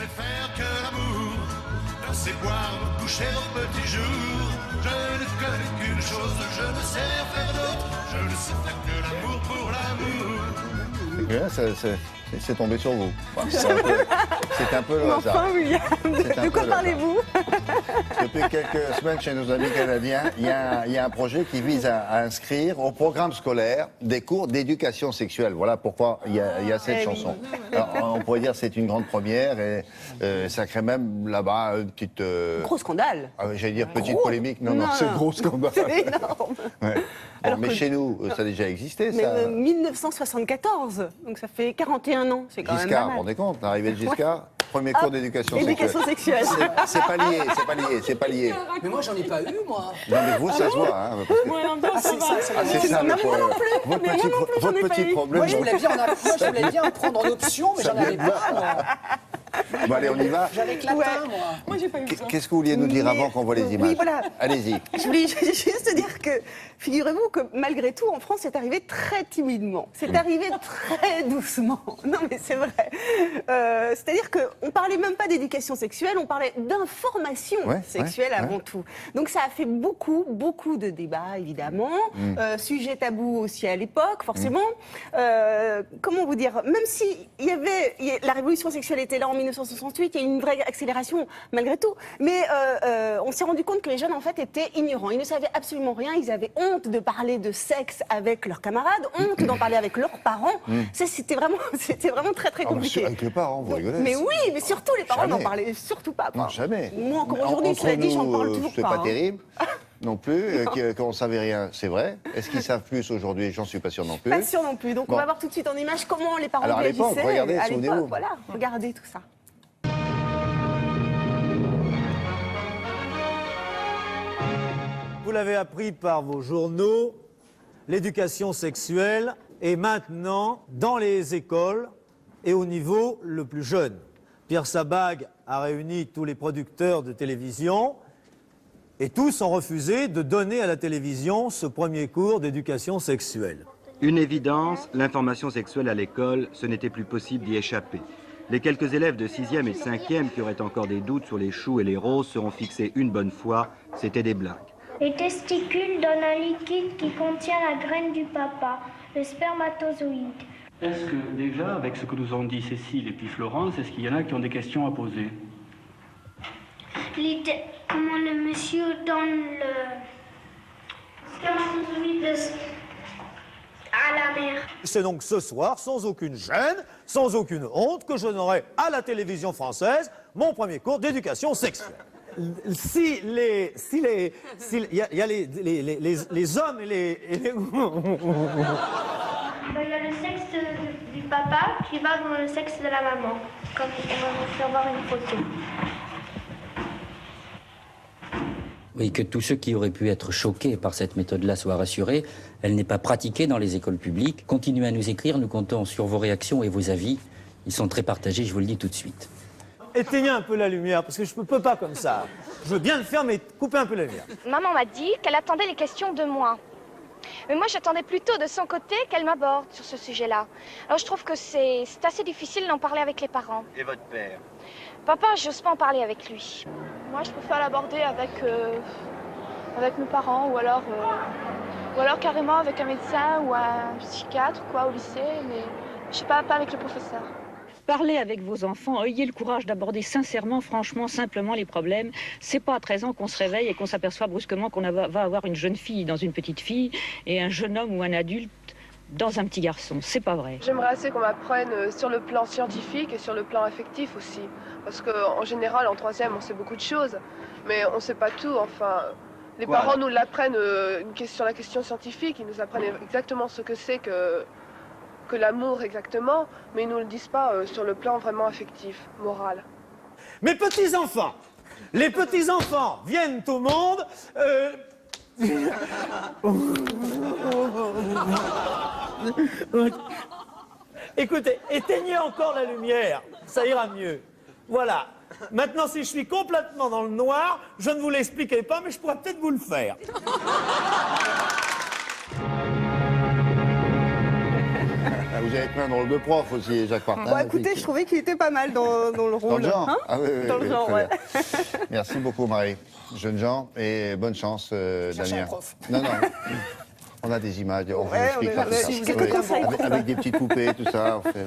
sais faire que l'amour, danser, boire, me coucher au petit jour. Je ne connais qu'une chose, je ne sais faire d'autre. Je ne sais faire que l'amour pour l'amour. C'est tombé sur vous. Enfin, c'est un peu le hasard. Enfin, William, de quoi parlez-vous? Depuis quelques semaines, chez nos amis canadiens, il y a un projet qui vise à inscrire au programme scolaire des cours d'éducation sexuelle. Voilà pourquoi il y a cette chanson. Alors, on pourrait dire que c'est une grande première et ça crée même là-bas une petite... Gros scandale. J'allais dire petite polémique. Non, c'est gros scandale. C'est énorme. Ouais. Bon, mais chez nous, ça a déjà existé, ça. Mais 1974, donc ça fait 41 ans, c'est quand même Giscard, pas vous mal. vous rendez compte, l'arrivée de Giscard, premier cours d'éducation sexuelle. Éducation sexuelle. C'est pas lié, c'est pas lié, c'est pas lié. Mais moi, j'en ai pas eu, moi. Non, mais vous, ça se voit, hein. Parce que... c'est ça, le problème. Votre petit problème. Moi, je voulais bien prendre en option, mais j'en avais pas, moi. Bon, allez, on y va. J'avais que latin, moi. Moi, j'ai pas eu ça. Qu'est-ce que vous vouliez nous dire avant qu'on voit les images? Oui, voilà. Allez-y. Je voulais juste dire que, figurez-vous que malgré tout, en France, c'est arrivé très timidement. C'est arrivé très doucement. Non, mais c'est vrai. C'est-à-dire qu'on ne parlait même pas d'éducation sexuelle, on parlait d'information sexuelle avant tout. Donc ça a fait beaucoup de débats, évidemment. Sujet tabou aussi à l'époque, forcément. Comment vous dire? Même si la révolution sexuelle était là en 1968, il y a eu une vraie accélération malgré tout. Mais on s'est rendu compte que les jeunes, en fait, étaient ignorants. Ils ne savaient absolument rien. Ils avaient honte de parler de sexe avec leurs camarades, honte d'en parler avec leurs parents. C'était vraiment très compliqué. Avec les parents, vous rigolez. Mais oui, mais surtout les parents n'en parlaient surtout pas. Non, jamais. Moi, encore aujourd'hui, cela dit, j'en parle toujours pas. C'est pas terrible. Non plus, qu'on ne savait rien, c'est vrai. Est-ce qu'ils savent plus aujourd'hui? J'en suis pas sûr non plus. Pas sûr non plus. Donc on va voir tout de suite en image comment les parents alors, réagissaient. à l'époque, regardez, souvenez-vous. Voilà, regardez tout ça. Vous l'avez appris par vos journaux, l'éducation sexuelle est maintenant dans les écoles et au niveau le plus jeune. Pierre Sabag a réuni tous les producteurs de télévision et tous ont refusé de donner à la télévision ce premier cours d'éducation sexuelle. Une évidence, l'information sexuelle à l'école, ce n'était plus possible d'y échapper. Les quelques élèves de 6e et 5e qui auraient encore des doutes sur les choux et les roses seront fixés une bonne fois, c'était des blagues. Les testicules donnent un liquide qui contient la graine du papa, le spermatozoïde. Est-ce que déjà, avec ce que nous ont dit Cécile et puis Florence, est-ce qu'il y en a qui ont des questions à poser? Comment le monsieur donne le spermatozoïde à la mère? C'est donc ce soir, sans aucune gêne, sans aucune honte, que je donnerai à la télévision française mon premier cours d'éducation sexuelle. Il y a les hommes et les... Il y a le sexe du papa qui va dans le sexe de la maman. Comme on va vous faire voir une photo. Oui, que tous ceux qui auraient pu être choqués par cette méthode-là soient rassurés. Elle n'est pas pratiquée dans les écoles publiques. Continuez à nous écrire, nous comptons sur vos réactions et vos avis. Ils sont très partagés, je vous le dis tout de suite. Éteignez un peu la lumière, parce que je ne peux pas comme ça. Je veux bien le faire, mais coupez un peu la lumière. Maman m'a dit qu'elle attendait les questions de moi. Mais moi, j'attendais plutôt de son côté qu'elle m'aborde sur ce sujet-là. Alors, je trouve que c'est assez difficile d'en parler avec les parents. Et votre père? Papa, j'ose pas en parler avec lui. Moi, je préfère l'aborder avec mes parents ou alors carrément avec un médecin ou un psychiatre quoi, au lycée, mais je sais pas avec le professeur. Parlez avec vos enfants, ayez le courage d'aborder sincèrement, franchement, simplement les problèmes. C'est pas à 13 ans qu'on se réveille et qu'on s'aperçoit brusquement qu'on va avoir une jeune fille dans une petite fille et un jeune homme ou un adulte dans un petit garçon. C'est pas vrai. J'aimerais assez qu'on m'apprenne sur le plan scientifique et sur le plan affectif aussi. Parce qu'en général, en 3e, on sait beaucoup de choses, mais on sait pas tout. Enfin, les parents nous l'apprennent sur la question scientifique, ils nous apprennent exactement ce que c'est que l'amour exactement, mais ils nous le disent pas sur le plan vraiment affectif, moral. Mes petits-enfants, les petits-enfants viennent au monde... Écoutez, éteignez encore la lumière, ça ira mieux. Voilà. Maintenant, si je suis complètement dans le noir, je ne vous l'expliquerai pas, mais je pourrais peut-être vous le faire. vous avez pris un rôle de prof aussi, Jacques Martin. Bon, écoutez, je trouvais qu'il était pas mal dans le rôle. Dans le genre Hein Ah oui, oui, dans oui, le genre, très ouais. bien. Merci beaucoup, Marie. Jeunes gens, et bonne chance, Cherchez Damien. un prof. Non, non. On a des images, on vous Ouais, expliquera on a tout ça. quelques conseils. Avec des petites poupées, tout ça. On fait...